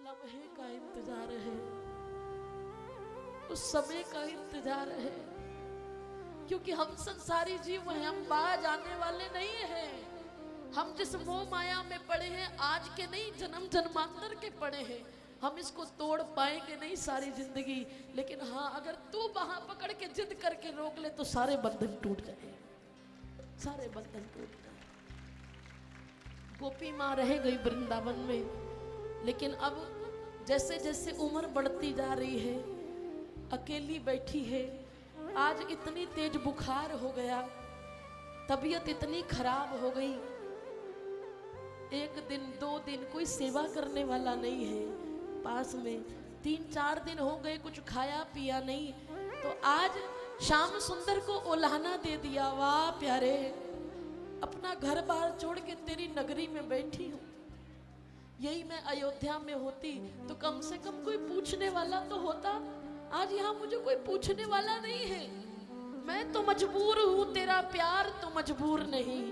लम्हे का इंतजार है, उस समय का इंतजार है, क्योंकि हम संसारी जीव हैं, हम बाहर जाने वाले नहीं हैं। हम जिस मोह माया में पड़े हैं आज के नहीं, जन्म जन्मांतर के पड़े हैं। हम इसको तोड़ पाएंगे नहीं सारी जिंदगी, लेकिन हाँ अगर तू बाहां पकड़ के जिद करके रोक ले तो सारे बंधन टूट जाए, सारे बंधन टूट जाए। गोपी माँ रह गई वृंदावन में, लेकिन अब जैसे जैसे उम्र बढ़ती जा रही है, अकेली बैठी है। आज इतनी तेज बुखार हो गया, तबीयत इतनी खराब हो गई, एक दिन दो दिन कोई सेवा करने वाला नहीं है पास में। 3-4 दिन हो गए कुछ खाया पिया नहीं, तो आज श्याम सुंदर को ओल्हाना दे दिया। वाह प्यारे, अपना घर बार छोड़ के तेरी नगरी में बैठी हूँ। यही मैं अयोध्या में होती तो कम से कम कोई पूछने वाला तो होता। आज यहाँ मुझे कोई पूछने वाला नहीं है। मैं तो मजबूर हूँ, तेरा प्यार तो मजबूर नहीं।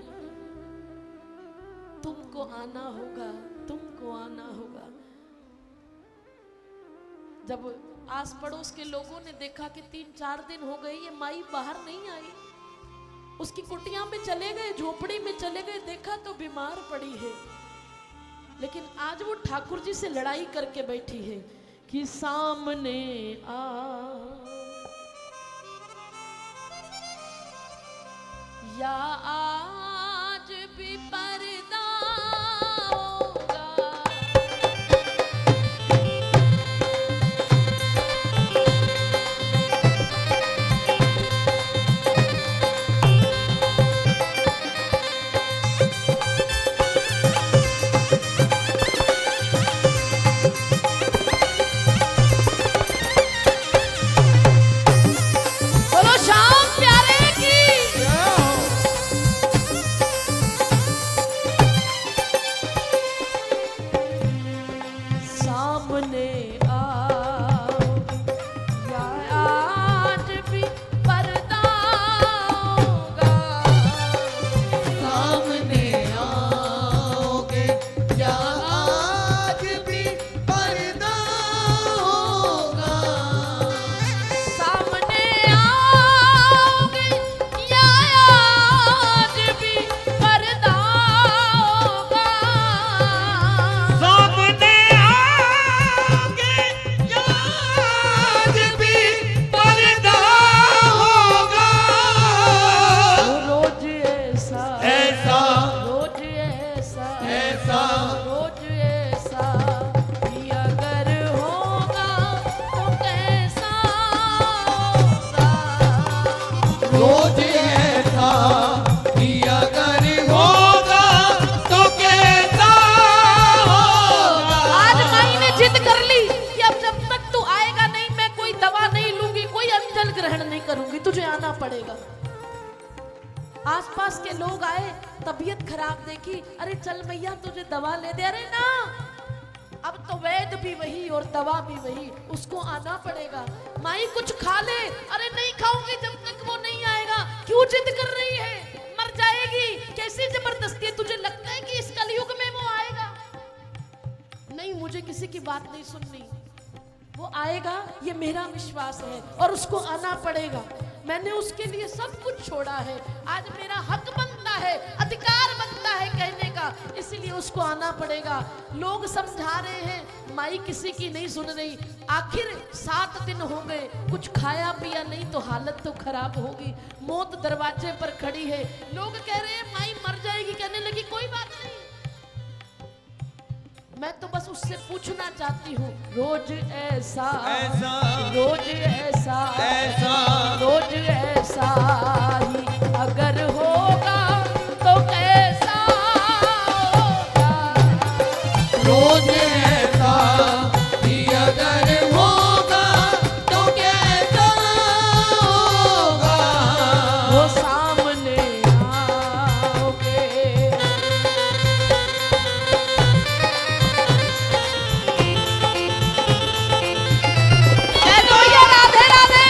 तुमको आना होगा, तुमको आना होगा। जब आस पड़ोस के लोगों ने देखा कि 3-4 दिन हो गए ये माई बाहर नहीं आई, उसकी कुटिया में चले गए, झोपड़ी में चले गए, देखा तो बीमार पड़ी है। लेकिन आज वो ठाकुर जी से लड़ाई करके बैठी है कि सामने आ, या आज भी पर्दा होगा। बोलो श्याम प्यारे की। सामने आओ या आज भी पर्दा होगा। सामने आओगे क्या आज भी पर्दा होगा। सामने आओगे या आज भी पर्दा होगा। सामने आओगे क्या आज भी पर्दा होगा। रोज ऐसा ऐसा रोज ऐसा ऐसा रोज ऐसा ही अगर होगा तो कैसा होगा। रोज ऐसा ही अगर होगा तो कैसा होगा। आज माई ने जिद कर ली कि अब जब तक तू आएगा नहीं मैं कोई दवा नहीं लूंगी, कोई अंजल ग्रहण नहीं करूंगी, तुझे आना पड़ेगा। आसपास के लोग आए, तबीयत खराब देखी, अरे चल मैया तुझे दवा ले दे। अरे ना, अब तो वैद्य भी वही और दवा भी वही, उसको आना पड़ेगा। माई कुछ खा ले, अरे नहीं खाऊंगी जब तक वो नहीं आएगा। क्यों जिद कर रही है, मर जाएगी, कैसी जबरदस्ती है। तुझे लगता है कि इस कलयुग में वो आएगा? नहीं, मुझे किसी की बात नहीं सुननी, वो आएगा ये मेरा विश्वास है और उसको आना पड़ेगा। मैंने उसके लिए सब कुछ छोड़ा है, आज मेरा हक बनता है, अधिकार बनता है कहने का, इसलिए उसको आना पड़ेगा। लोग समझा रहे हैं, माई किसी की नहीं सुन रही। आखिर 7 दिन हो गए, कुछ खाया पिया नहीं तो हालत तो खराब होगी। मौत दरवाजे पर खड़ी है, लोग कह रहे हैं माई मर जाएगी, कहने लगी कोई बात नहीं। मैं तो बस उससे पूछना चाहती हूँ, रोज ऐसा ऐसा रोज ऐसा ऐसा रोज ऐसा ही अगर होगा तो कैसा होगा। रोज ऐसा ही अगर होगा तो कैसा होगा। वो सामने आओगे राधे राधे।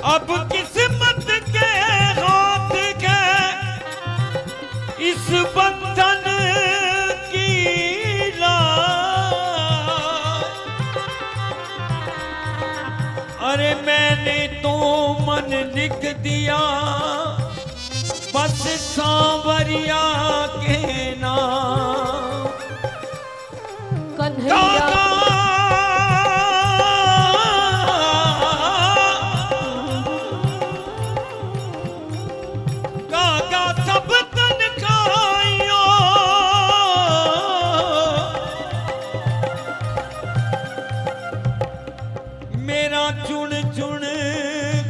अब किस्मत के हाथ के इस बंधन की लाज, अरे मैंने तो मन लिख दिया बस सांवरिया के नाम। कन्हैया काका सब तन खाइयो, मेरा चुन चुन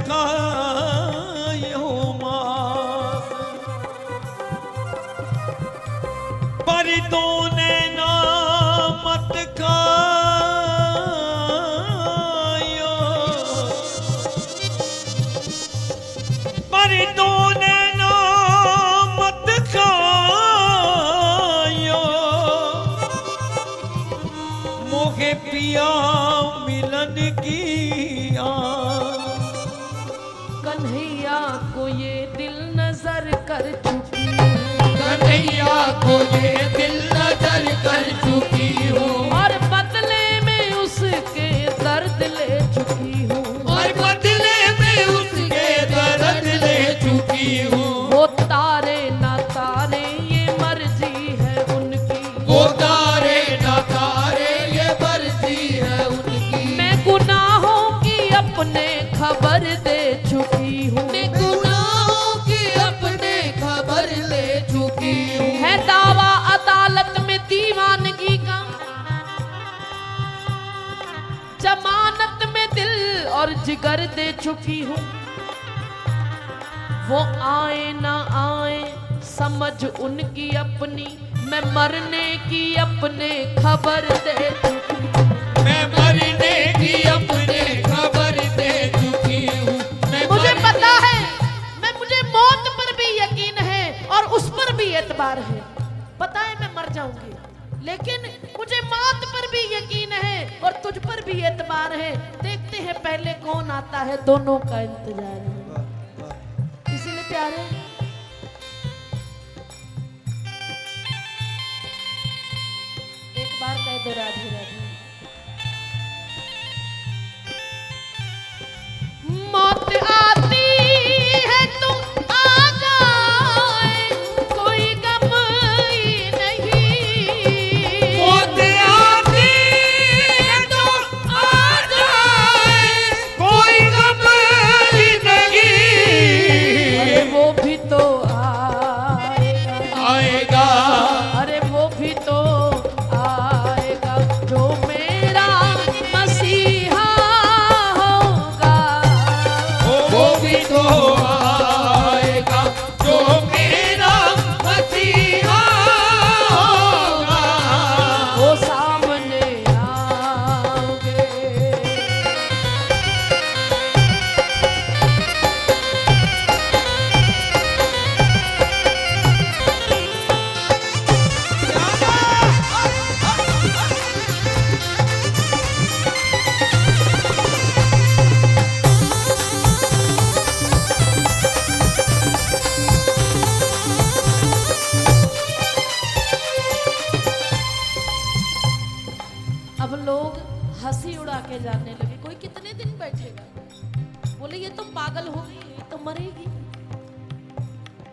खायो मास, पर दोने ना मत खायो, पर दोने ना मत खायो, मोहे पिया मिलन की कन्हैया को ये दिल नजर कर चुकी, कन्हैया को ये दिल नजर कर चुकी हूँ, और बदले में उसके दर्द ले चुकी हूँ, और बदले में उसके दर्द ले चुकी हूँ। वो तारे ना तारे ये मर्जी है उनकी, वो तारे ना तारे ये मर्जी है उनकी, मैं गुनाहों की अपने खबर दे चुकी हूँ, मैं गुनाहों की अपने खबर ले चुकी हूँ। है दावा अदालत में दीवानगी का, जमानत में दिल और जिगर दे चुकी हूँ, वो आए ना आए समझ उनकी अपनी, मैं मरने की अपने खबर दे चुकी हूँ। मैं मरने की अपने खबर दे चुकी हूँ। मुझे पता है, मुझे मौत पर भी यकीन है और उस पर भी एतबार है। पता है मैं मर जाऊंगी, लेकिन मुझे मौत पर भी यकीन है और तुझ पर भी एतबार है। देखते हैं पहले कौन आता है, दोनों का इंतजार है। इसीलिए प्यारे एक बार कह दो राधे राधे। मौत आती है तो आ जाए, कोई गम ही नहीं। मौत आती है तो आ जाए, कोई गम ही नहीं। अरे वो भी तो आएगा, आएगा, अरे वो भी तो आएगा जो मेरा मसीहा होगा। वो भी तो आएगा जो मेरा मसीहा होगा। वो सामने आओगे। अब लोग हंसी उड़ा के जाने लगे, कोई कितने दिन बैठेगा। बोले ये तो पागल हो गई, ये तो मरेगी।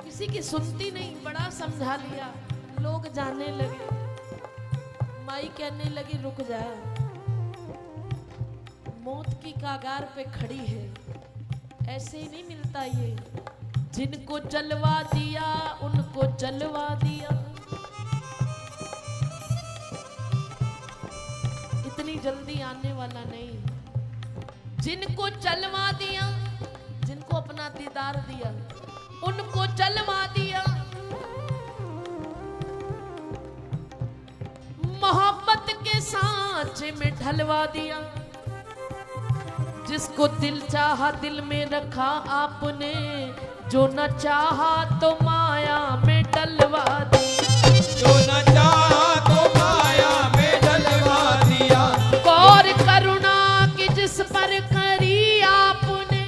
किसी की सुनती नहीं, बड़ा समझा लिया, लोग जाने लगे। माई कहने लगी रुक जा, मौत की कागार पे खड़ी है, ऐसे ही नहीं मिलता ये। जिनको जलवा दिया उनको जलवा दिया, इतनी जल्दी आने वाला नहीं। जिनको जलवा दिया, जिनको अपना दीदार दिया, उनको जलवा दिया। मोहब्बत के सांचे में ढलवा दिया। जिसको दिल चाहा दिल में रखा आपने, जो न चाहा तो माया में डलवा दिया। जो न चाहा तो माया में डलवा दिया। और करुणा की जिस पर करी आपने,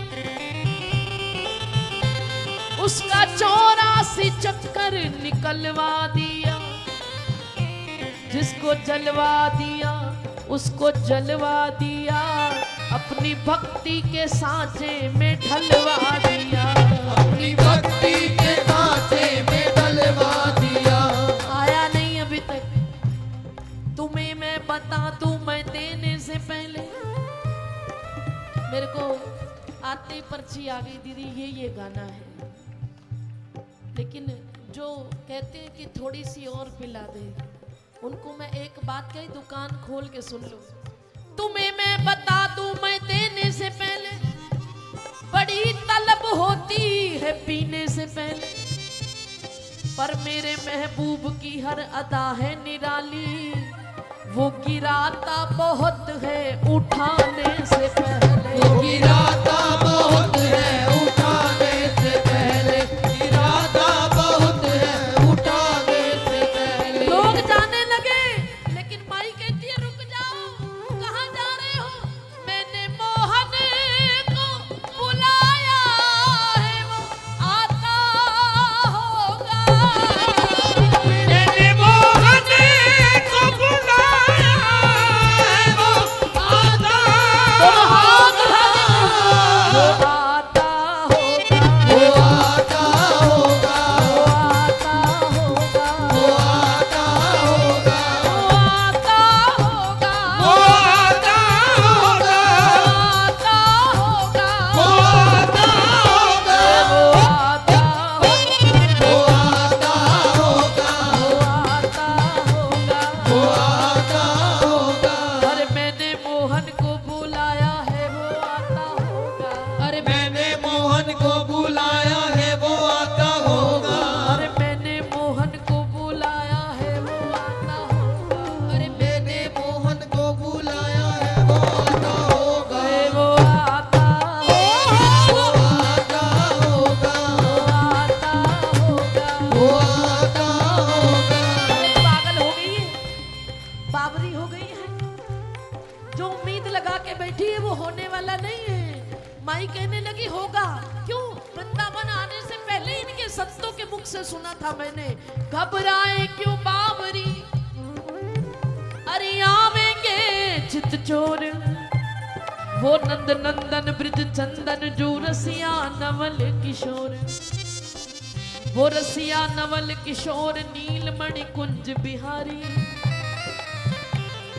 उसका 84 चक्कर निकलवा दिया, जिसको जलवा दिया उसको जलवा दिया, अपनी भक्ति के सांचे में ढलवा दिया, अपनी भक्ति के सांचे में ढलवा दिया। आया नहीं अभी तक, तुम्हें मैं बता दूं, मैं देने से पहले मेरे को आते ही पर्ची आ गई, दीदी ये गाना है, लेकिन जो कहते हैं कि थोड़ी सी और पिला दे, उनको मैं एक बात कही, दुकान खोल के सुन लो। तुम्हें मैं बता दूं, मैं देने से पहले बड़ी तलब होती है पीने से पहले, पर मेरे महबूब की हर अदा है निराली, वो गिराता बहुत है उठाने से पहले, वो गिराता बहुत है उठाने से पहले, गिराता बहुत है उठाने से पहले। लोग जाने लगे, लेकिन माई कहती है रुक जाओ, कहाँ जा रहे हो? मैंने मोहन को बुलाया है, वो आता होगा। मैंने मोहन को बुलाया है, वो आता दोनों हाथ उठा के, वो आता होगा, वो आता होगा, वो आता होगा, वो आता होगा, वो आता होगा, वो आता होगा, वो आता होगा, आता होगा, वो आता होगा, वो आता होगा, वो आता होगा। अरे मैंने मोहन को बुलाया है, वो आता होगा, अरे मैंने मोहन को बुलाया है, वो आता होगा। अरे मैंने मोहन को बुलाया है, वो आता होगा, अरे मैंने मोहन को बुलाया है, वो आता होगा। अरे वो आता वो होगा, आता होगा, वो आता होगा। वो आता होगा। अरे पागल हो गई है, बावरी हो गई है, जो उम्मीद लगा के बैठी है वो होने वाला नहीं है। माई कहने लगी होगा, क्यों? वृंदावन आने से पहले इनके संतों के मुख से सुना था मैंने, घबराए क्यों बावरी, अरे आवेंगे चित चोर, वो नंद नंदन ब्रिज चंदन जो रसिया नवल किशोर, वो रसिया नवल किशोर नीलमणि कुंज बिहारी,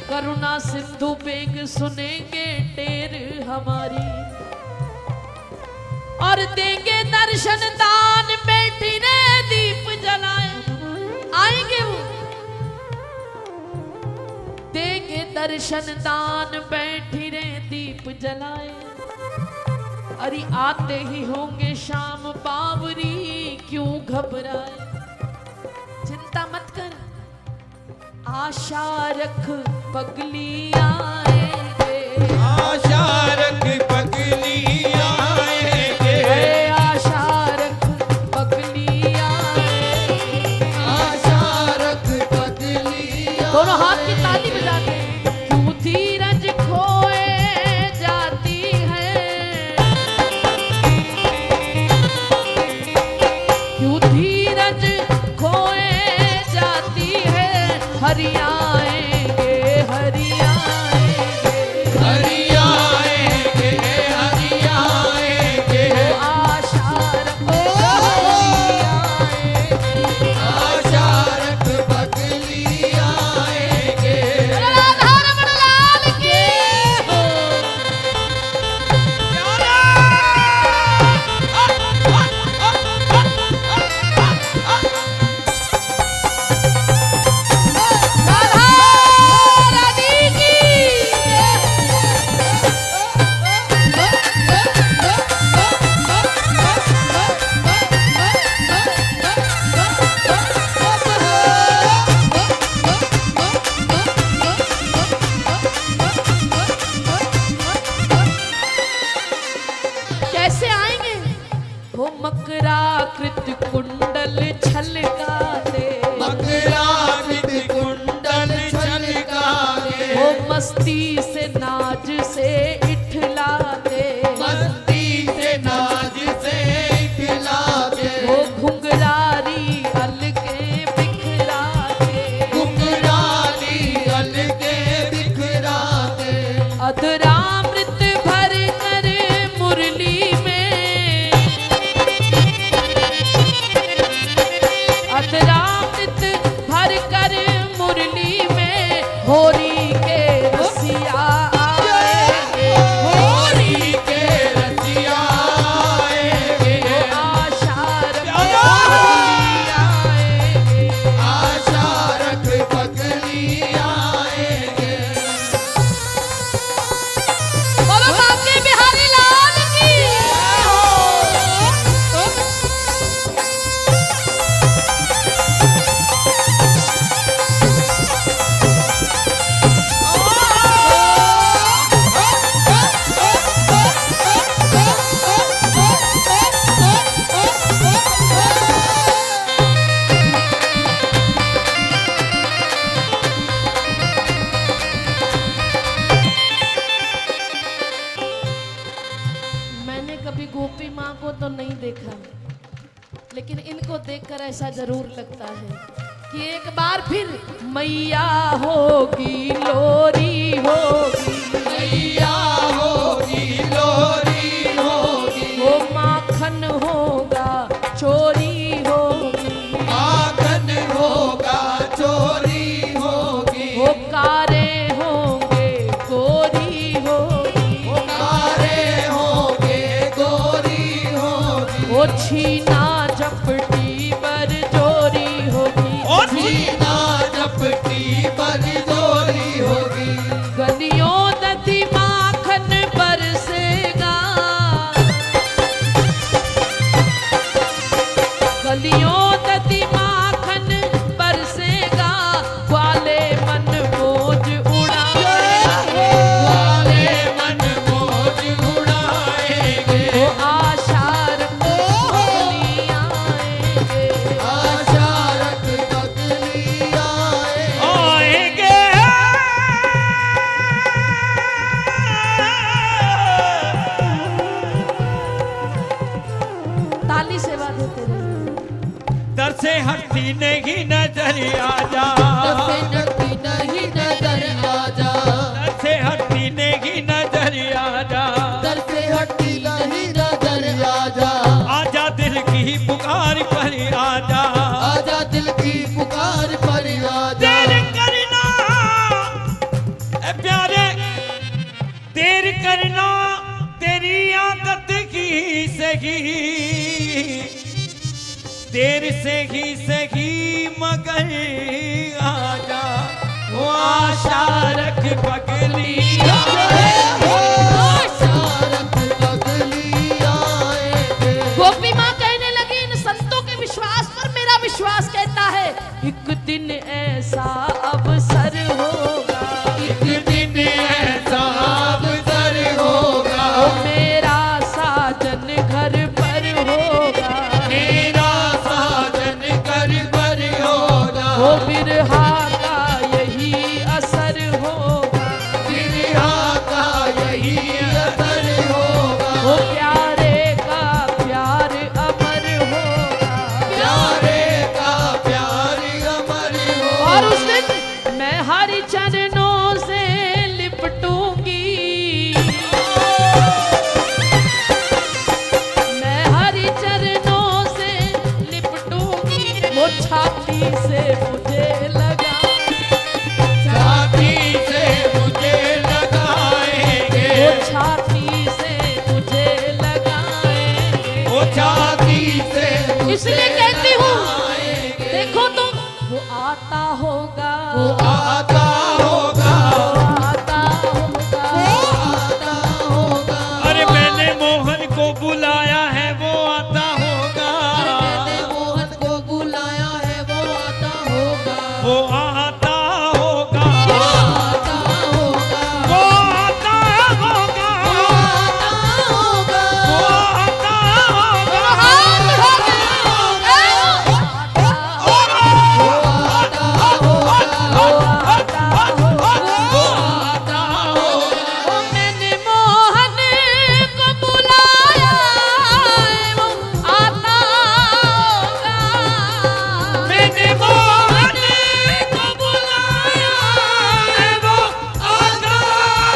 करुणा सिंधु बेग सुनेंगे टेर हमारी, और देंगे दर्शन दान बैठी रे दीप जलाए, आएंगे वो, देंगे दर्शन दान बैठी रे दीप जलाए, अरे आते ही होंगे शाम बावरी, क्यों घबराए, चिंता मत कर, आशा रख पगली आएंगे, आशा रख पगली आएंगे, आशा रख पगली आएंगे, आशा रख पगली दोनों हाथ की ताली बजाते, क्यों धीरज खोए जाती है, क्यों धीरज खोए जाती है, हरि आएंगे, हरि आएंगे, हरि आएंगे, हरि आएंगे। आशा रख पगली आएंगे, आशा रख पगली आएंगे। राधा रमण लाल की राधा रानी की कैसे आएंगे? वो मकराकृत कुंडल छलकाते, मकराकृत कुंडल छलकाते, वो मस्ती से नाज से इठलाते, मस्ती से नाज से खिलाते, मैंने कभी गोपी माँ को तो नहीं देखा, लेकिन इनको देखकर ऐसा जरूर लगता है कि एक बार फिर मैया होगी लोरी होगी, मैया होगी लोरी होगी, वो माखन होगा चोरी होगी, माखन होगा चोरी होगी, वो कारे होंगे गोरी होगी, कारे होंगे गोरी होगी, वो छीना झपटी पर जोरी होगी, जीना झपटी पर जोरी होगी, गलियों दधी माखन बरसेगा, गलियों दधी माखन बरसेगा, वाले मन मौज उड़ाएंगे, वाले मन मौज उड़ाएंगे, वो आशा रखो बगली आएंगे, आशा रख बदली आए, आएंगे। ताली सेवा देते रहिए। दर से हटती नहीं नजर आजा, नकी नहीं नजर आजा, दर से हटती नहीं नजर आजा, दर से हटती नहीं नजर आजा, आजा दिल की पुकार पर आजा, आजा दिल की पुकार पर आजा, देर करना ए प्यारे, देर करना तेरी आदत की सही, देर से ही सही मगर आजा, वो आशा रख पगली आशा रख बदली आएंगे, गोपी माँ कहने लगी इन संतों के विश्वास पर मेरा विश्वास कहता है एक दिन ऐसा अवसर होगा, एक दिन ऐसा अवसर होगा, मेरा साजन घर पर होगा, मेरा साजन कर पर होगा, वो बिरहा का यही असर होगा, बिरहा का यही असर होगा, वो प्यारे का प्यार अमर होगा, प्यारे का प्यार अमर होगा, और उस दिन मैं हरि चरणों से लिपटूंगी, मैं हरि चरणों से लिपटूंगी, वो छाती से मुझे लगा, छाती से मुझे लगाएंगे, वो छाती से मुझे लगाएंगे, वो छाती से इसलिए कहती हूँ लगाएंगे, देखो तुम वो आता होगा, वो आता होगा, आता होगा, आता होगा, अरे मैंने मोहन को बुलाया है वो आता होगा, मैंने मोहन को बुलाया है वो आता होगा, वो आता होगा, आता होगा, वो आता होगा, आता होगा, वो आता होगा, हाथ उठा के, वो आता होगा, वो आता होगा, वो मैंने मोहन को बुलाया है, वो आता होगा, मैंने मोहन को बुलाया है वो आता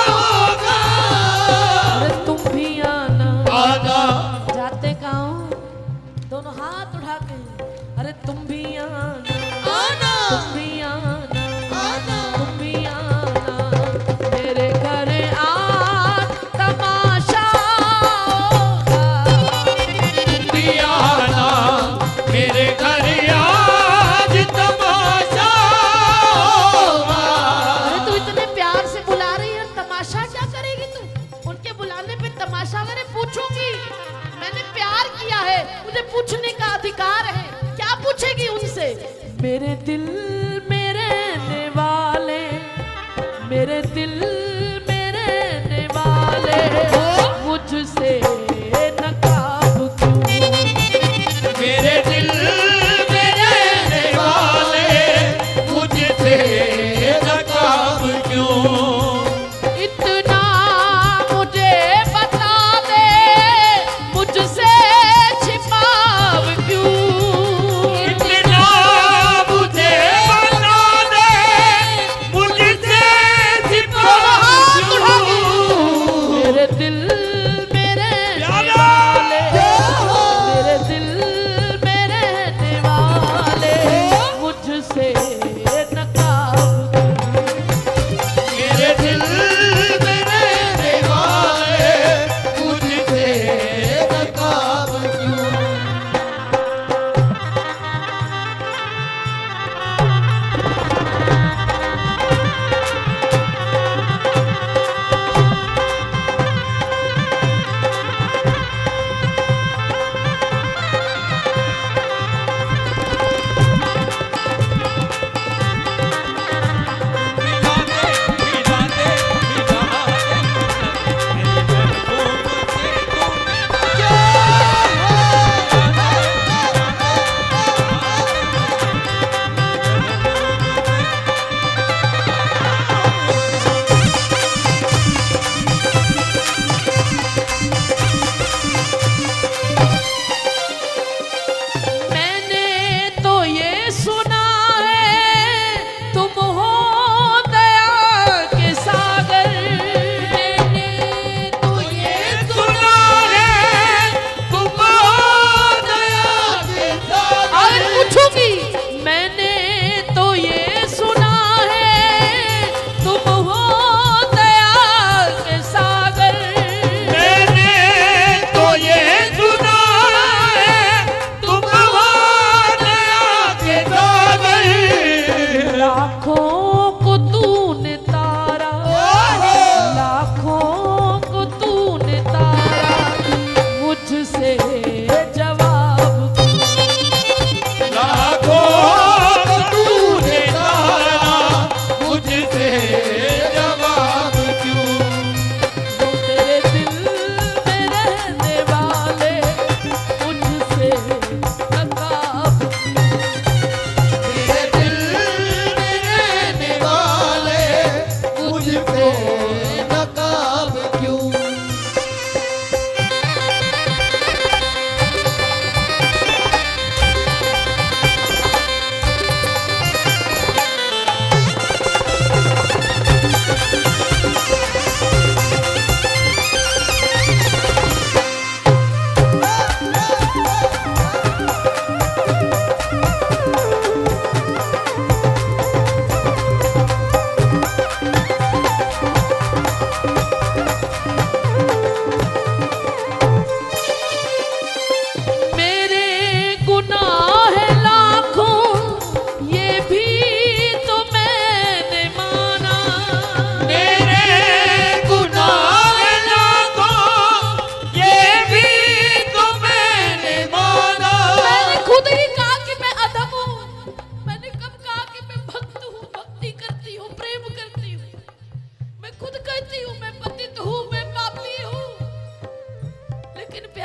होगा, अरे तुम भी आना, आना, जाते कहाँ हो? दोनों हाथ उठा के, अरे तुम भी आना, आना, तुम भी आना, आना, तुम भी आना, मेरे घर आज तमाशा होगा, दियाना, मेरे घर आज तमाशा होगा, अरे तू इतने प्यार से बुला रही है, तमाशा क्या करेगी तू? उनके बुलाने पे तमाशा करे पूछूंगी, मैंने प्यार किया है, मुझे पूछने का अधिकार है, क्या पूछेगी उनसे? मेरे दिल में रहने वाले, मेरे दिल में रहने वाले, मुझसे नकाब क्यों? मेरे दिल में रहने वाले, मुझसे नकाब क्यों? इतना मुझे बता दे,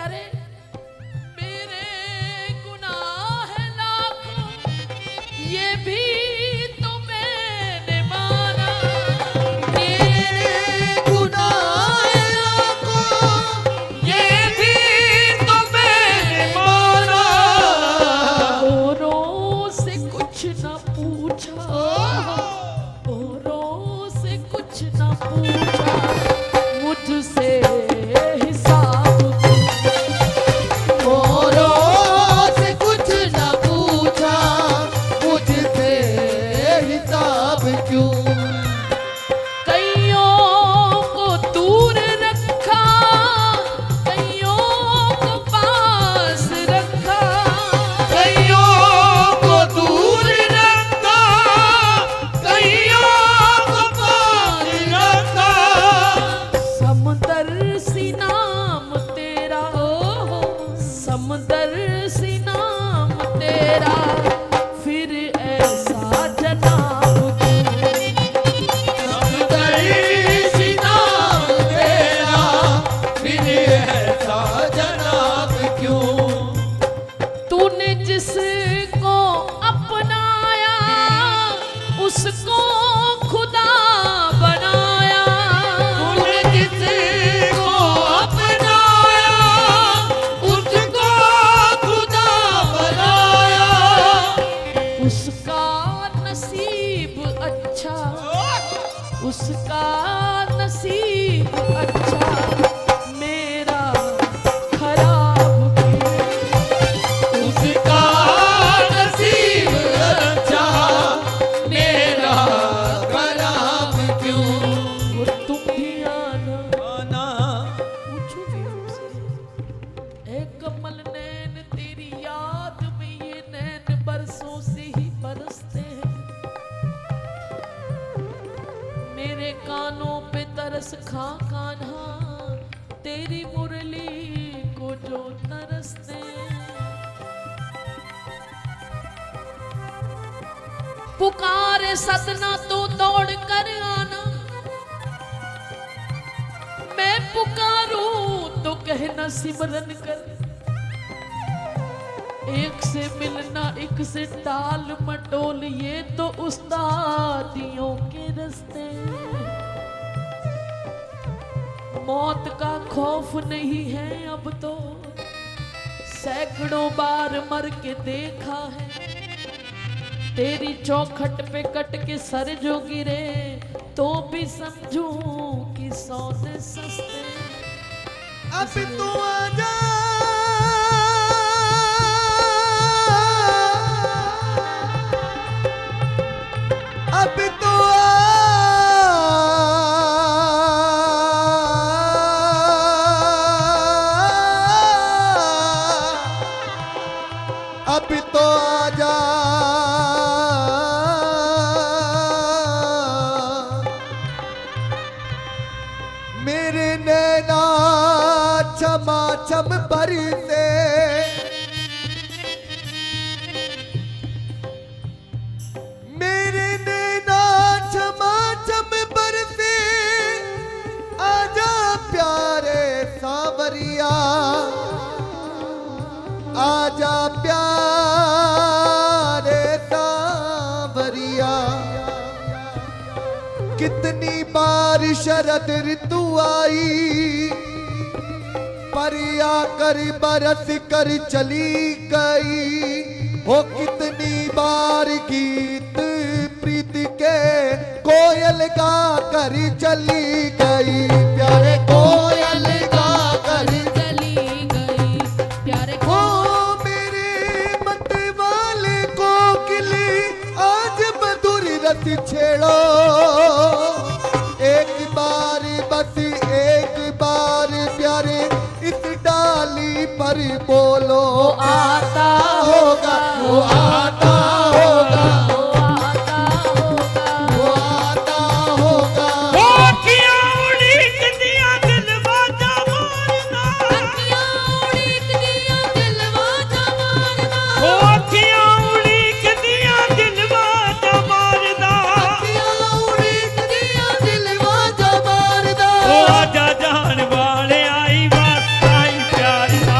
अरे मेरे गुनाह लाखों ये भी तो मैंने माना, मेरे गुनाह लाखों ये भी तो मैंने माना। औरों से कुछ न पूछा, औरों से कुछ न पूछा, मुझसे हिसाब औरों से कुछ न पूछा, मुझसे हिसाब क्यों। कईयों को दूर रखा, कईयों को पास रखा, कईयों को दूर रखा, कईयों को पास रखा। समदर्शी नाम तेरा, समदर्शी नाम तेरा, फिर ऐसा जनाब समदर्शी नाम तेरा, फिर ऐसा जनाब क्यों। तूने जिसको अपनाया उसको खुदा बनाया, तूने जिसको अपनाया, उसको खुदा बनाया। उसका नसीब अच्छा, उसका नसीब अच्छा, मेरा खराब क्यों। उसका नसीब अच्छा, मेरा खराब क्यों। और तुम भी आना, आना पूछो भी हमसे, ए कमल नैन तेरी याद में ये नैन बरसों से ही बरसते हैं, मेरे कानों पे तरस खा कान्हा, तेरी मुरली को जो तरसते हैं। पुकारे सतना तो दौड़ कर आना, मैं पुकारूं तो कहना सिमरन कर, एक से मिलना एक से टाल मटोल, ये तो उस्तादियों के रास्ते। मौत का खौफ नहीं है अब तो, सैकड़ों बार मर के देखा है, तेरी चौखट पे कट के सर जो गिरे तो भी समझूं कि सौदे सस्ते। अब तू आजा, अब तो अब तो आजा, मेरे नैना छमाछम बरसे, मेरे नैना छमाछम बरसे। आजा प्यारे सांवरिया, आजा प्यारे सांवरिया। कितनी बार शरद ऋतु आई, पर आकर बरस कर चली गई। हो कितनी बार गीत प्रीत के कोयल गा कर चली गई, प्यारे कोयल गा कर चली गई, प्यारे हो मेरे मत वाले कोकिली, आज मधुर रस छेड़ो। एक बार बस एक बार प्यारे इस डाली पर बोलो, आता होगा वो आता होगा, वो आता होगा, वो आता होगा। अखियां उड़ीक दिया दिलवा जा मारना, अखियां उड़ीक दिया दिलवा जा मारना, अखियां उड़ीक दिया दिलवा जा मारना। अखियां उड़ीक दिया दिलवा जा मारदा। ओ आजा जान वाले आई वास्ता ही प्यार दा,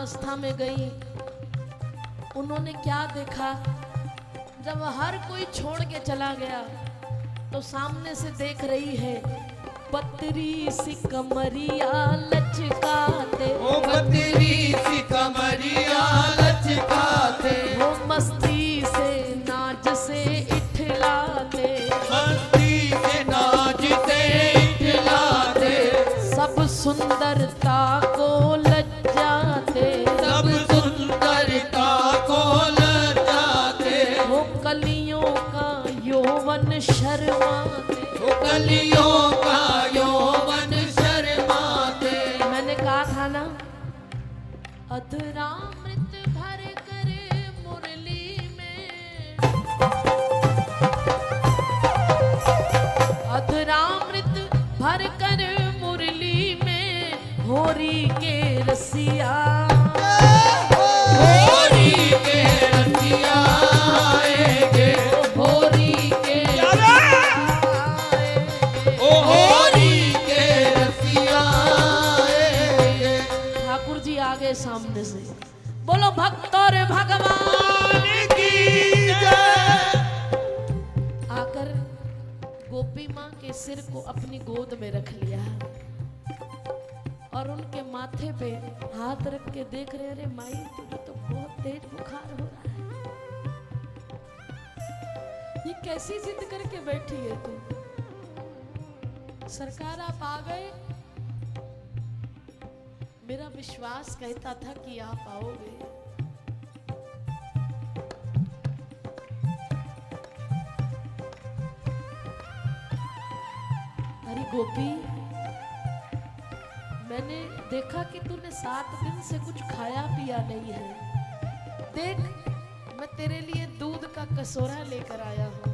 अवस्था में गई। उन्होंने क्या देखा, जब हर कोई छोड़ के चला गया तो सामने से देख रही है पतरी सी कमरिया लचकाते, ओ पतरी सी कमरिया लचकाते, वो मस्ती से नाच से इठलाते, मस्ती से नाच से इठलाते, सब सुंदरता को लज्जाते, सब सुंदरता को लजाते, वो कलियों का यौवन शर्माते। वो कलियों का यौवन शर्माते। मैंने कहा था ना, अधरामृत भर कर मुरली में, अधरामृत भर कर मुरली में, होरी के रसिया, होरी के रसिया आएंगे, होरी के ओ होरी के रसिया आएंगे। ठाकुर जी आ गए सामने से, बोलो भक्त और भगवान की जय। आकर गोपी माँ के सिर को अपनी गोद में रख लिया और उनके माथे पे हाथ रख के देख रहे, अरे माई तुझे तो बहुत तेज बुखार हो रहा है, ये कैसी जिद करके बैठी है तू। सरकार आप आ गए, मेरा विश्वास कहता था कि आप आओगे। अरे गोपी, मैंने देखा कि तूने 7 दिन से कुछ खाया पिया नहीं है। देख, मैं तेरे लिए दूध का कटोरा लेकर आया हूँ।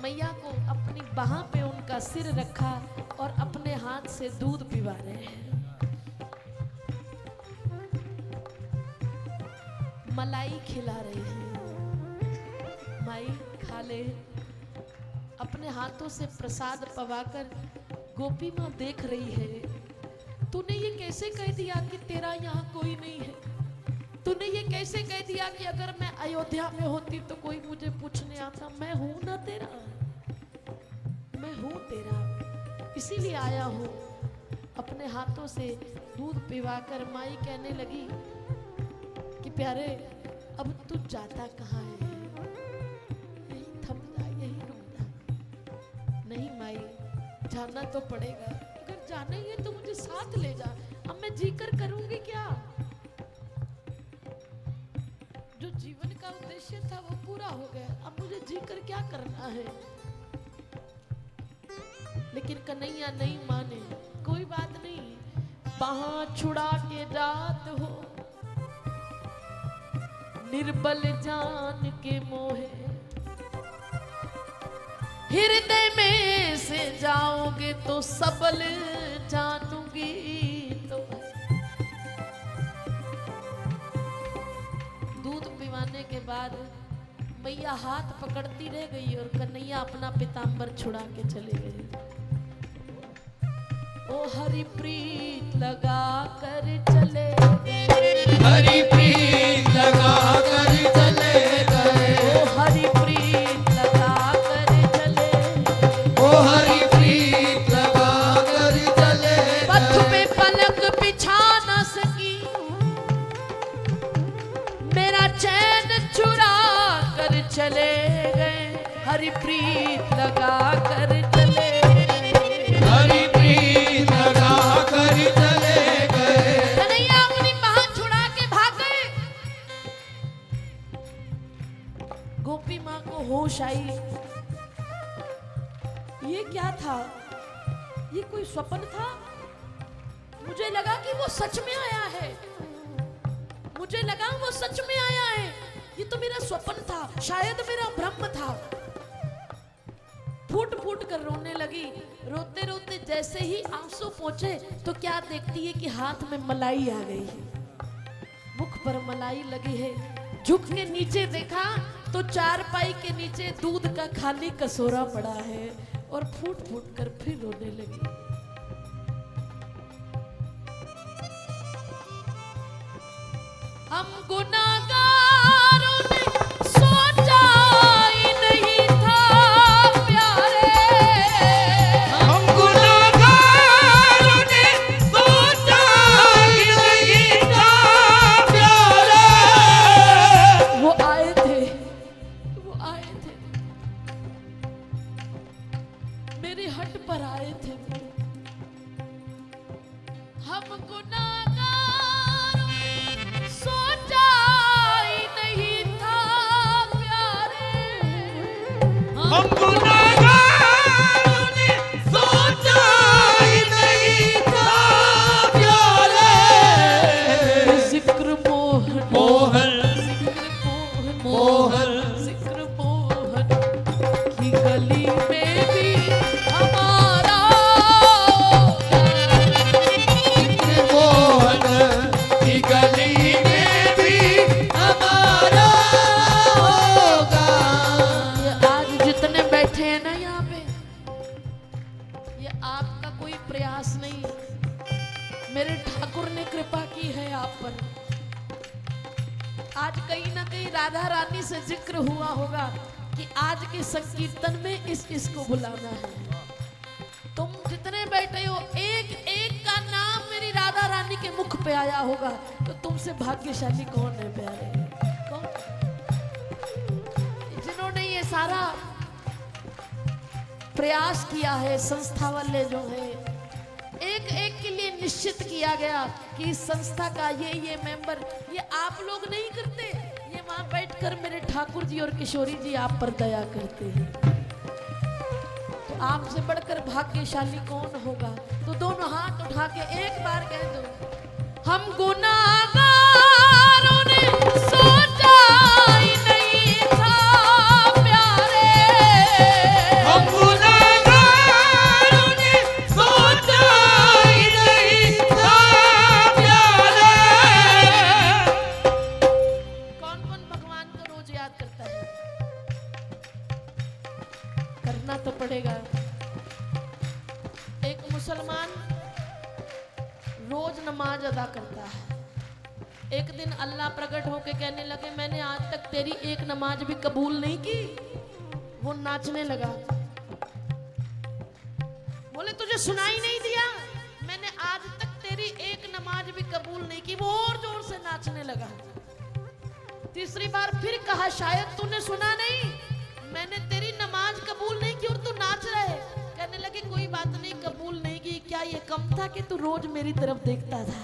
मैया को अपनी बाह पे उनका सिर रखा और अपने हाथ से दूध पिवा रहे हैं। मलाई खिला रही है। माई खा ले। अपने हाथों से प्रसाद पवाकर गोपी माँ देख रही है। तूने ये कैसे कह दिया कि तेरा यहाँ कोई नहीं है? तूने ये कैसे कह दिया कि अगर मैं अयोध्या में होती तो कोई मुझे पूछने आता? मैं हूं ना तेरा, मैं हूं तेरा, इसीलिए आया हूं। अपने हाथों से दूध पिवाकर माई कहने लगी कि प्यारे, अब तू जाता कहाँ है? यही थम जा, यही रुक जा। नहीं माई, जाना तो पड़ेगा। अगर जाना ही है तो मुझे साथ ले जा। अब मैं जीकर करूंगी क्या? जो जीवन का उद्देश्य था वो पूरा हो गया, अब मुझे जीकर क्या करना है? लेकिन कन्हैया नहीं माने। कोई बात नहीं, बाहां छुड़ा के जात हो, निर्बल जान के मोहे, हृदय में से जाओगे तो सबल जानूंगी तो। दूध पिवाने के बाद मैया हाथ पकड़ती रह गई और कन्हैया अपना पीताम्बर छुड़ा के चले गए। ओ हरि प्रीत लगा कर चले गए, हरि प्रीत लगा कर चले गए, ओ हरि प्रीत लगा कर चले, ओ हरि प्रीत लगा कर चले पथ गए। पे पलक बिछा न सकी, मेरा चैन चुरा कर चले गए। हरि प्रीत लगा कर चले गए, हरि प्रीत लगा कर चले गए। कन्हैया अपनी बाह छुड़ा के भाग गए। गोपी माँ को होश आई। ये क्या था? ये कोई स्वप्न था? मुझे लगा कि वो सच में आया है, मुझे लगा वो सच में आया है। ये तो मेरा स्वप्न था, शायद मेरा भ्रम था। फूट फूट कर रोने लगी। रोते रोते जैसे ही आंसू पहुंचे तो क्या देखती है कि हाथ में मलाई आ गई है, मुख पर मलाई लगी है। झुक के नीचे देखा तो चारपाई के नीचे दूध का खाली कटोरा पड़ा है और फूट फूट कर फिर रोने लगी। गुनाहगारों ने सोचा ही नहीं था प्यारे, हम गुनाहगारों ने सोचा ही नहीं था प्यारे। वो आए थे मेरे हट पर आए थे। हम गुनाहगारों ने सोचा ही नहीं था प्यारे, हम गुनाहगारों ने सोचा ही नहीं था प्यारे। जिक्र मोहन मोहन जिक्र मोहन मोहन जिक्र मोहन की गली में भी हमारा मोहन की गली में भी हमारा होगा। ये आज जितने बैठे हैं ना यहाँ पे, ये आपका कोई प्रयास नहीं, मेरे ठाकुर ने कृपा की है आप पर। आज कहीं ना कहीं राधा रानी से जिक्र हुआ होगा कि आज के संकीर्तन में इसको बुलाना है। तुम जितने बैठे हो, एक एक का नाम मेरी राधा रानी के मुख पे आया होगा, तो तुमसे भाग्यशाली कौन है प्यारे? कौन? जिन्होंने ये सारा प्रयास किया है, संस्था वाले जो है, एक एक के लिए निश्चित किया गया कि इस संस्था का ये मेंबर, ये आप लोग नहीं करते, ये वहां बैठकर मेरे ठाकुर जी और किशोरी जी आप पर दया करते हैं। तो आपसे बढ़कर भाग्यशाली कौन होगा? तो दोनों हाथ उठा के एक बार कह दो, हम गुनाहगारों ने सोचा ही नहीं था प्यारे, हम गुनाहगारों ने सोचा ही नहीं था प्यारे। कौन कौन भगवान को रोज याद करता है? करना तो पड़ेगा। एक मुसलमान रोज नमाज अदा करता है। एक दिन अल्लाह प्रकट होके कहने लगे, मैंने आज तक तेरी एक नमाज भी कबूल नहीं की। वो नाचने लगा, बोले तुझे सुनाई नहीं दिया? मैंने आज तक तेरी एक नमाज भी कबूल नहीं की। वो और जोर से नाचने लगा। तीसरी बार फिर कहा, शायद तूने सुना नहीं, मैंने तेरी नमाज कबूल नहीं की और तू नाच रहा है। कहने लगे कोई बात नहीं, कबूल नहीं की, क्या ये कम था कि तू रोज मेरी तरफ देखता था?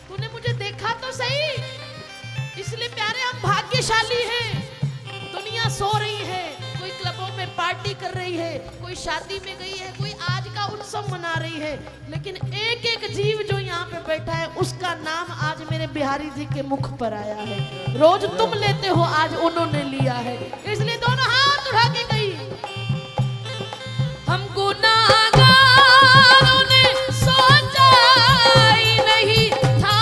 तूने मुझे देखा तो सही। इसलिए प्यारे हम भाग्यशाली हैं। दुनिया सो रही है, कोई क्लबों में पार्टी कर रही है, कोई शादी में गई है, कोई आज का उत्सव मना रही है, लेकिन एक एक जीव जो यहाँ पे बैठा है उसका नाम आज मेरे बिहारी जी के मुख पर आया है। रोज तुम लेते हो, आज उन्होंने लिया है। इसलिए दोनों हाथ उठा के गई, हम गुनाहगारों ने सोचा ही नहीं था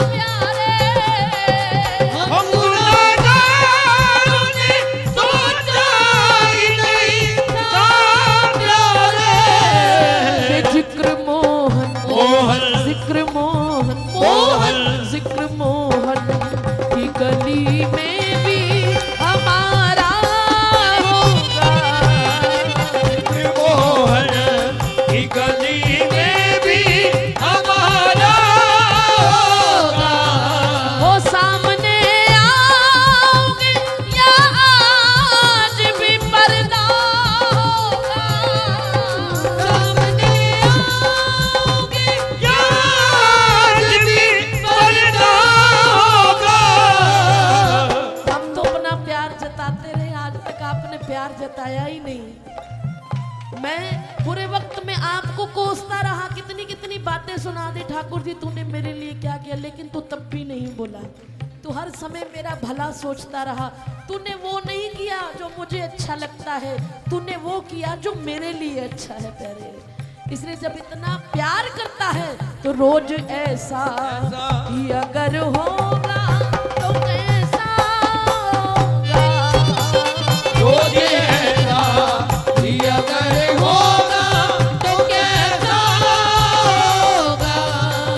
प्यारे, हम गुनाहगारों ने सोचा ही नहीं था प्यारे। जिक्र मोहन मोहन जिक्र मोहन मोहन जिक्र मोहन की गली में भी हमारा होगा। मोहन की गली में भी हमारा होगा। वो सामने आओगे या आज भी पर्दा होगा? सामने आओगे या आज भी पर्दा होगा। हम तो अपना प्यार जताते रहे, आज तक आपने प्यार जताया ही नहीं। मैं बुरे वक्त में आपको कोसता रहा, कितनी कितनी बातें सुना दी, ठाकुर जी तूने मेरे लिए क्या किया, लेकिन तू तब भी नहीं बोला। तू हर समय मेरा भला सोचता रहा। तूने वो नहीं किया जो मुझे अच्छा लगता है, तूने वो किया जो मेरे लिए अच्छा है प्यारे। इसलिए जब इतना प्यार करता है तो रोज ऐसा ही अगर होगा तो कैसा होगा? रोज ऐसा ही अगर होगा तो कैसा होगा।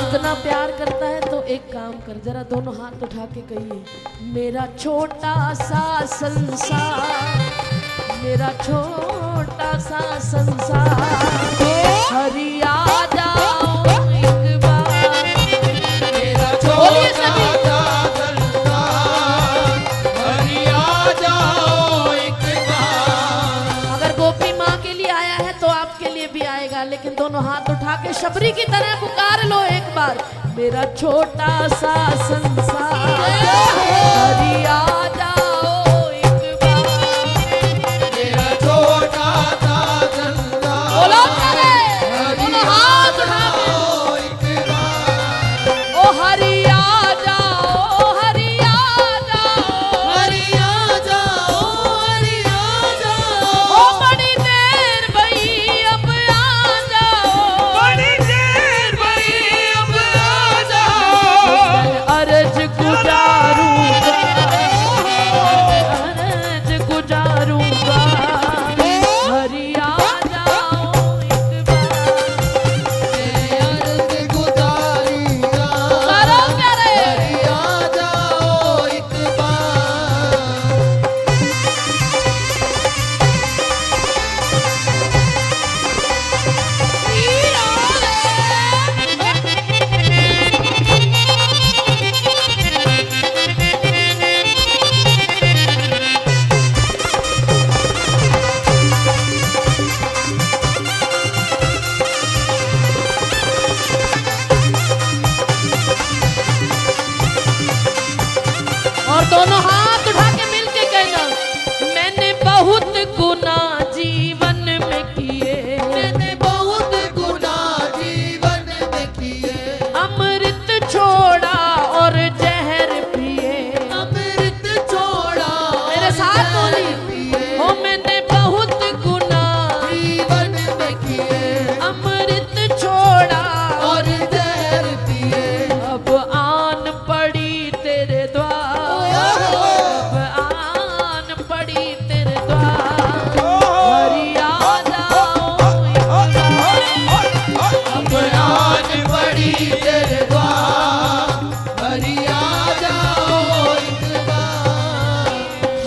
इतना प्यार करता है तो एक काम जरा दोनों हाथ उठा के कहिए, मेरा छोटा सा संसार, मेरा छोटा सा संसार, हरि आ जाओ एक बार। मेरा बोलिए छोटा सभी। सा संसार, हरि आ जाओ एक बार। अगर गोपी माँ के लिए आया है तो आपके लिए भी आएगा, लेकिन दोनों हाथ उठा के शबरी की तरह पुकार लो एक बार, मेरा छोटा सा संसार, हरि आ जाओ एक बार। मेरा छोटा सा संसार, बोलो करे, दोनों हाथ उठा के, आओ एक बार। ओ हरि आ जाओ, हरि आ जाओ, हरि आ जाओ, हरि आ जाओ। ओ बड़ी देर भई अब आ जाओ, बड़ी देर भई अब आ जाओ। अर्ज गुजारूंगा, अर्ज गुजारूंगा, हरि आ जाओ एक बार। मैं अर्ज गुजारूंगा, करो करे, हरि आ जाओ एक बार। और दोनों हाथ उठा के मिलके कहना, मैंने बहुत गुनाह जीवन में किए, मैंने बहुत गुनाह जीवन में किए, अमृत छोड़ा और जहर पिए। अमृत छोड़ा मेरे साथ बोली, पिए, हो मैंने बहुत गुनाह जीवन में किए, अमृत छोड़ा, और जहर पिए। अब आन पड़ी तेरे द्वार, अब आन पड़ी तेरे द्वार, हरि आ जाओ एक बार। अब आन पड़ी तेरे द्वार, हरि आ जाओ एक बार।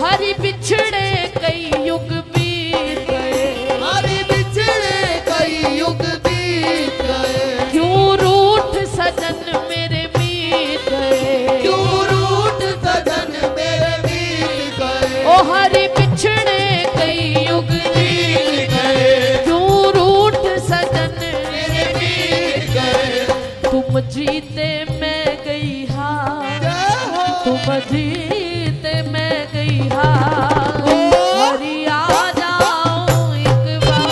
हरि बिछड़े कई युग बीत गए, हरि बिछड़े कई युग बीत गए, क्यों रूठ सजन मेरे मीत गए। क्यों रूठ सजन मेरे बीत गए। ओ हरि बिछड़े कई युग बीत गए, क्यों रूठ सजन मेरे बीत गए। तुम जीते मैं गई हार, तुम जीते मैं गई हार, हरि आ जाओ एक बार।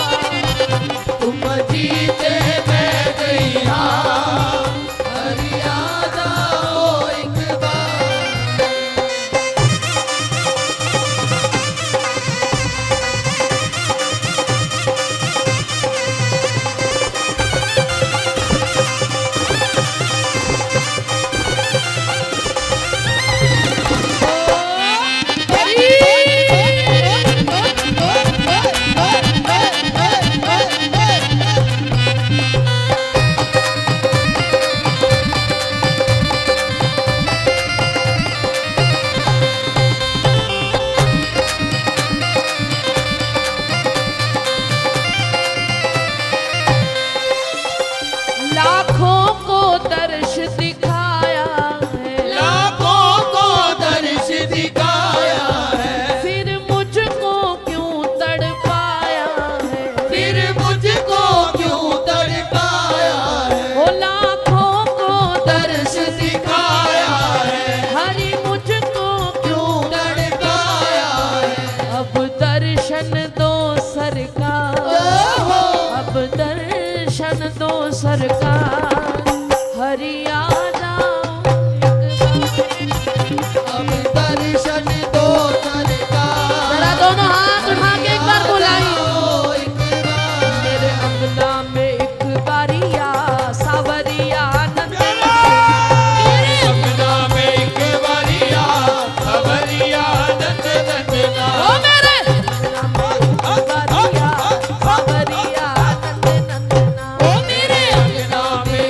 तुम जीते मैं गई हार, हरि आ जाओ एक बार। लाखों को दर्श दिखाया है, लाखों को दर्श दिखाया है, फिर मुझको क्यों तड़पाया है। फिर मुझको क्यों तड़पाया है। ओ लाखों को दर्श दिखाया है, हरि मुझको क्यों तड़पाया है। अब दर्शन दो सरकार, ओहो, अब दर्शन दो सरकार, हरि आ जाओ एक बार। अब दर्शन दो सरकार। जरा दोनों हाथ उठा के एक बार बुलाई, ओ एक बार। मेरे अंगना में एक बारिया सावरिया नंद, मेरे अंगना में एक बारिया, खबरिया नंद नंदना। ओ मेरे अंगना में एक बारिया सावरिया नंद नंदना। ओ मेरे अंगना में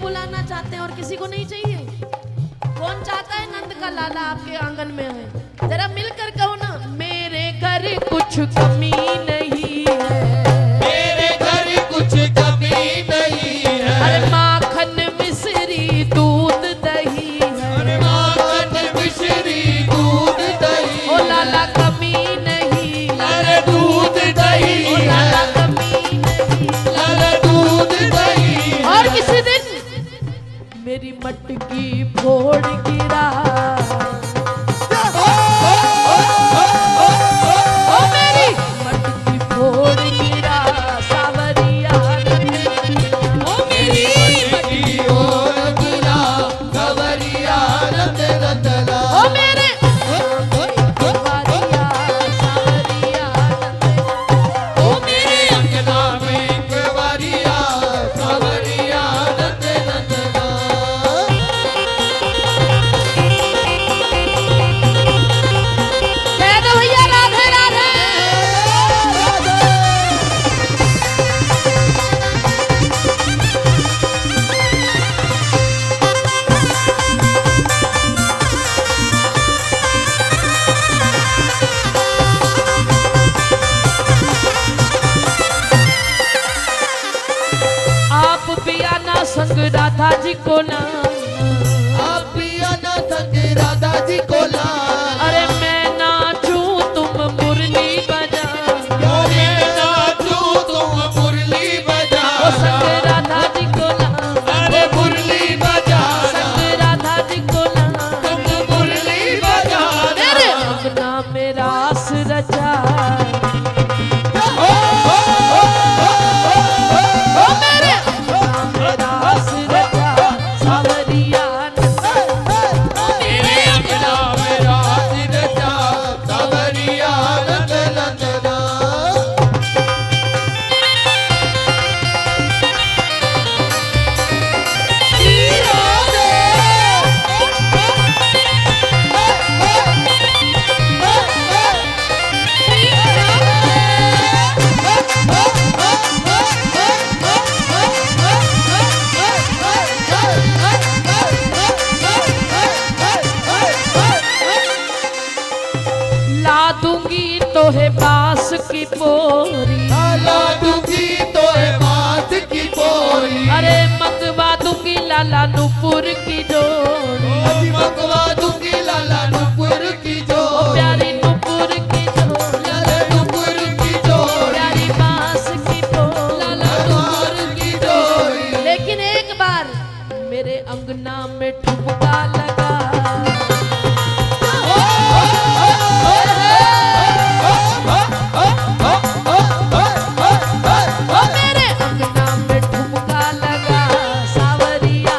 बुलाना चाहते हैं और किसी को नहीं चाहिए? कौन चाहता है नंद का लाला आपके आंगन में है? जरा मिलकर कहो ना, मेरे घर कुछ कमी नहीं है, मेरे घर कुछ कमी नहीं है। अरे माखन मिश्री दूध दही है, माखन मिश्री दूध दही ओ लाला कमी नहीं, अरे दूध दही ओ लाला कमी नहीं। अरे दूध दही और किसी दिन मेरी मटकी फोड़ गिरा, ओ मेरी मटकी फोड़ गिरा सावरिया, ओ मेरी की ओर गिरा गवरिया रत रतला। ओ मेरे सावरिया सावरिया, ओ मेरे अंगना में गवरिया गवरिया रत रतला। कह दो भैया राधे राधे। आप भी आना संग राधा जी को ना, आप पिया ना संग राधा जी को ला। अरे मैं नाचूं तुम मुरली बजा, मैं नाचूं तुम मुरली बजा। ओ संग राधा जी को ना, अरे मुरली बजा संग राधा जी को ना, तुम मुरली बजा। मेरे अंगना में रास रचा, ओ मेरे अंगना में रास रचा सावरिया, तेरे अंगना में रास रचा सावरिया रत रतला। ला दूंगी तो है बांस की पोरी, ला दूंगी तो है बात की बोरी। अरे मंगवा दूंगी लाला नुपुर की जोड़ी, अभी मंगवा दूंगी लाला नुपुर की ओ जोड़ी। प्यारी नुपुर की जोड़ी, लाला नुपुर की जोड़ी। प्यारी बांस की पोरी, नुपुर की जोड़ी। लेकिन एक बार मेरे अंगना में ठुमका लगा, ओ मेरे अंगना में ठुमका लगा सावरिया,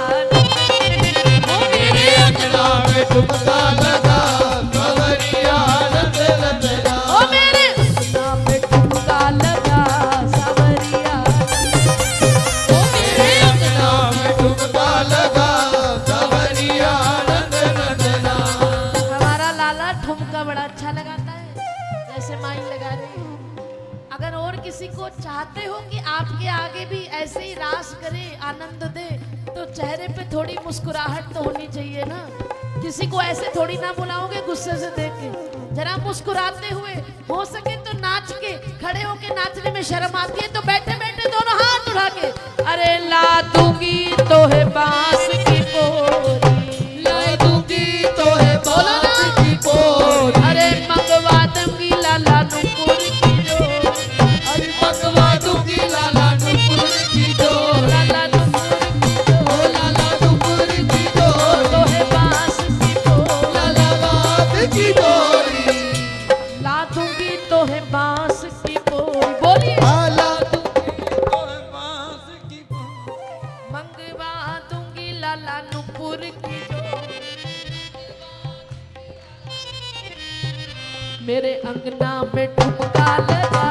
ओ मेरे अंगना में ठुमका लगा गवरिया रत रतला। ओ मेरे अंगना में ठुमका लगा सावरिया, ओ मेरे अंगना में ठुमका लगा गवरिया रत रतला। हमारा लाला ठुमका बड़ा अच्छा लगाता है, जैसे माई लगा रही है। अगर और किसी को चाहते हो कि आपके आगे भी ऐसे ही रास करे, आनंद दे, तो चेहरे पे थोड़ी मुस्कुराहट तो होनी चाहिए ना। किसी को ऐसे थोड़ी ना बुलाओगे गुस्से से देख के, जरा मुस्कुराते हुए, हो सके तो नाच के, खड़े होके नाचने में शर्म आती है तो बैठे बैठे दोनों हाथ उठा के, अरे ला दूंगी तो है बांस की पोरी, ला दूंगी तो है बात की बोरी। अरे मंगवा दूंगी लाला नुपुर की जोड़ी, अरे मंगवा दूंगी लाला नुपुर की जोड़ी। लाला नुपुर की ओ लाला नुपुर की जोड़ी। तो है बांस की पोरी, लाला बात की जोड़ी। ला दूंगी तो है बांस की पोरी, बोलिए ला मंगवा दूंगी लाला नुपुर की जोड़ी, मेरे अंगना में ठुमका लगा